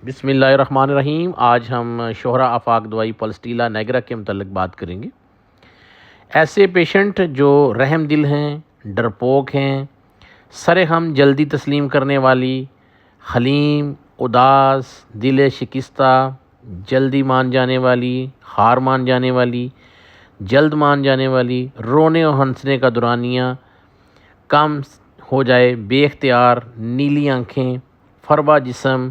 بسم اللہ الرحمن الرحیم۔ آج ہم شہرہ آفاق دوائی پلسٹیلا نیگرا کے متعلق بات کریں گے۔ ایسے پیشنٹ جو رحم دل ہیں، ڈرپوک ہیں، سرہم جلدی تسلیم کرنے والی، حلیم، اداس، دل شکستہ، جلدی مان جانے والی، ہار مان جانے والی، جلد مان جانے والی، رونے اور ہنسنے کا دورانیہ کم ہو جائے، بے اختیار، نیلی آنکھیں، فربا جسم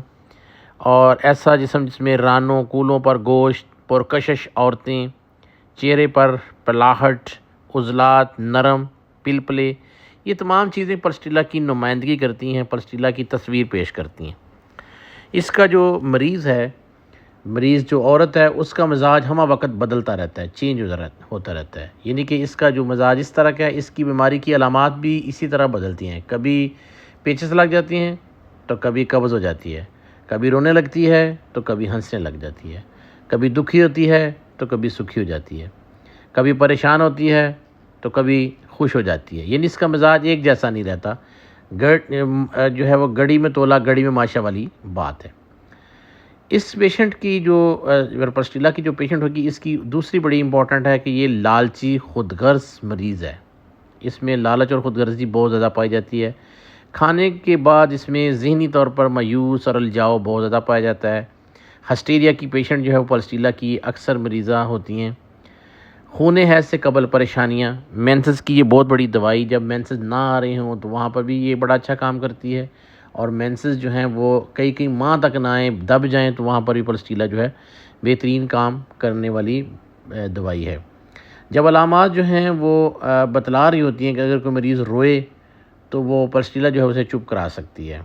اور ایسا جسم جس میں رانوں کولوں پر گوشت، پرکشش عورتیں، چہرے پر پلاہٹ، عضلات نرم، پلپلے، یہ تمام چیزیں پلسٹیلا کی نمائندگی کرتی ہیں، پلسٹیلا کی تصویر پیش کرتی ہیں۔ اس کا جو مریض جو عورت ہے، اس کا مزاج ہمہ وقت بدلتا رہتا ہے، چینج ہوتا رہتا ہے، یعنی کہ اس کا جو مزاج اس طرح کا ہے، اس کی بیماری کی علامات بھی اسی طرح بدلتی ہیں۔ کبھی پیچس لگ جاتی ہیں تو کبھی قبض ہو جاتی ہے، کبھی رونے لگتی ہے تو کبھی ہنسنے لگ جاتی ہے، کبھی دکھی ہوتی ہے تو کبھی سکھی ہو جاتی ہے، کبھی پریشان ہوتی ہے تو کبھی خوش ہو جاتی ہے، یعنی اس کا مزاج ایک جیسا نہیں رہتا۔ جو ہے وہ گڑی میں تولا گڑی میں ماشا والی بات ہے۔ اس پیشنٹ کی جو پلسٹیلا کی جو پیشنٹ ہوگی، اس کی دوسری بڑی امپورٹنٹ ہے کہ یہ لالچی خود غرض مریض ہے۔ اس میں لالچ اور خود غرضی بہت زیادہ پائی جاتی ہے۔ کھانے کے بعد اس میں ذہنی طور پر مایوس اور الجھاؤ بہت زیادہ پایا جاتا ہے۔ ہسٹیریا کی پیشنٹ جو ہے وہ پلسٹیلا کی اکثر مریضہ ہوتی ہیں۔ خون حیض سے قبل پریشانیاں، مینسز کی یہ بہت بڑی دوائی، جب مینسز نہ آ رہے ہوں تو وہاں پر بھی یہ بڑا اچھا کام کرتی ہے، اور مینسز جو ہیں وہ کئی ماہ تک نہ آئیں، دب جائیں، تو وہاں پر بھی پلسٹیلا جو ہے بہترین کام کرنے والی دوائی ہے۔ جب علامات جو ہیں وہ بتلا رہی ہوتی ہیں کہ اگر کوئی مریض روئے تو وہ پلسٹیلا جو ہے اسے چپ کرا سکتی ہے،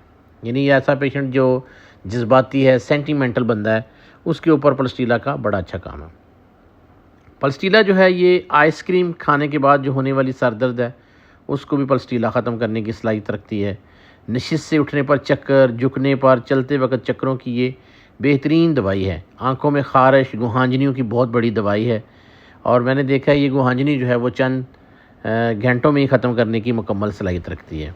یعنی ایسا پیشنٹ جو جذباتی ہے، سینٹیمنٹل بندہ ہے، اس کے اوپر پلسٹیلا کا بڑا اچھا کام ہے۔ پلسٹیلا جو ہے یہ آئس کریم کھانے کے بعد جو ہونے والی سر درد ہے، اس کو بھی پلسٹیلا ختم کرنے کی صلاحیت رکھتی ہے۔ نشست سے اٹھنے پر چکر، جھکنے پر، چلتے وقت چکروں کی یہ بہترین دوائی ہے۔ آنکھوں میں خارش، گوہانجنیوں کی بہت بڑی دوائی ہے، اور میں نے دیکھا ہے یہ گوہانجنی جو ہے وہ چند گھنٹوں میں ہی ختم کرنے کی مکمل صلاحیت رکھتی ہے۔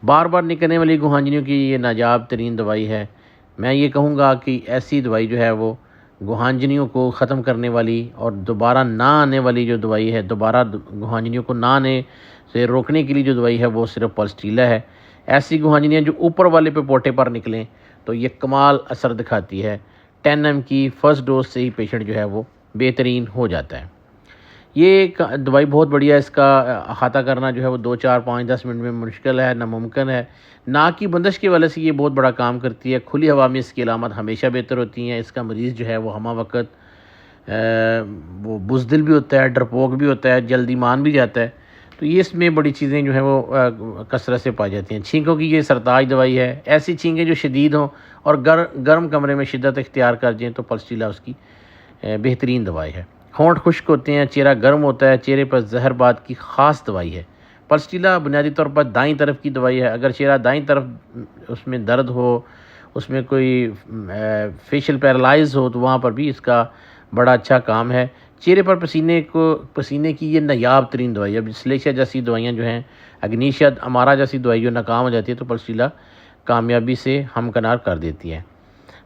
بار بار نکلنے والی گوہانجنیوں کی یہ ناجاب ترین دوائی ہے۔ میں یہ کہوں گا کہ ایسی دوائی جو ہے وہ گوہانجنیوں کو ختم کرنے والی اور دوبارہ نہ آنے والی جو دوائی ہے، دوبارہ گوہانجنیوں کو نہ آنے سے روکنے کے لیے جو دوائی ہے وہ صرف پلسٹیلا ہے۔ ایسی گوہانجنیاں جو اوپر والے پہ پوٹے پر نکلیں تو یہ کمال اثر دکھاتی ہے۔ 10 mg کی فرسٹ ڈوز سے ہی پیشنٹ جو ہے وہ بہترین ہو جاتا ہے۔ یہ دوائی بہت بڑھیا ہے، اس کا احاطہ کرنا جو ہے وہ 2 4 5 10 منٹ میں مشکل ہے، ناممکن ہے۔ ناک کی بندش کی وجہ سے یہ بہت بڑا کام کرتی ہے۔ کھلی ہوا میں اس کی علامات ہمیشہ بہتر ہوتی ہیں۔ اس کا مریض جو ہے وہ ہمہ وقت وہ بزدل بھی ہوتا ہے، ڈرپوک بھی ہوتا ہے، جلدی مان بھی جاتا ہے، تو یہ اس میں بڑی چیزیں جو ہیں وہ کثرت سے پائی جاتی ہیں۔ چھینکوں کی یہ سرتاج دوائی ہے۔ ایسی چھینکیں جو شدید ہوں اور گرم کمرے میں شدت اختیار کر جائیں تو پلسٹیلا اس کی بہترین دوائی ہے۔ ہونٹ خشک ہوتے ہیں، چہرہ گرم ہوتا ہے، چہرے پر زہر باد کی خاص دوائی ہے۔ پلسٹیلا بنیادی طور پر دائیں طرف کی دوائی ہے۔ اگر چہرہ دائیں طرف اس میں درد ہو، اس میں کوئی فیشل پیرالائز ہو، تو وہاں پر بھی اس کا بڑا اچھا کام ہے۔ چہرے پر پسینے کی یہ نایاب ترین دوائی ہے۔ اب سلیشیا جیسی دوائیاں جو ہیں، اگنیشیا امارا جیسی دوائی جو ناکام ہو جاتی ہے تو پلسٹیلا کامیابی سے ہمکنار کر دیتی ہے۔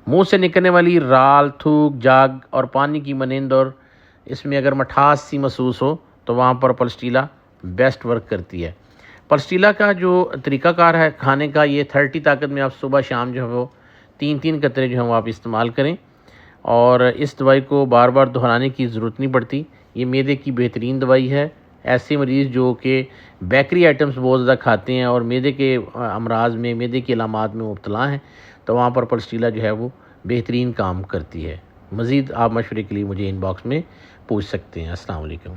منہ سے نکلنے والی رال، تھوک، جاگ اور پانی کی مانند، اور اس میں اگر مٹھاس سی محسوس ہو تو وہاں پر پلسٹیلا بیسٹ ورک کرتی ہے۔ پلسٹیلا کا جو طریقہ کار ہے کھانے کا، یہ 30 طاقت میں آپ صبح شام جو ہے وہ 3 قطرے جو ہیں وہ آپ استعمال کریں، اور اس دوائی کو بار بار دہرانے کی ضرورت نہیں پڑتی۔ یہ معدے کی بہترین دوائی ہے۔ ایسے مریض جو کہ بیکری آئٹمز بہت زیادہ کھاتے ہیں اور معدے کے امراض میں، معدے کی علامات میں مبتلا ہیں، تو وہاں پر پلسٹیلا جو ہے وہ بہترین کام کرتی ہے۔ مزید آپ مشورے کے لیے مجھے ان باکس میں پوچھ سکتے ہیں۔ السلام علیکم۔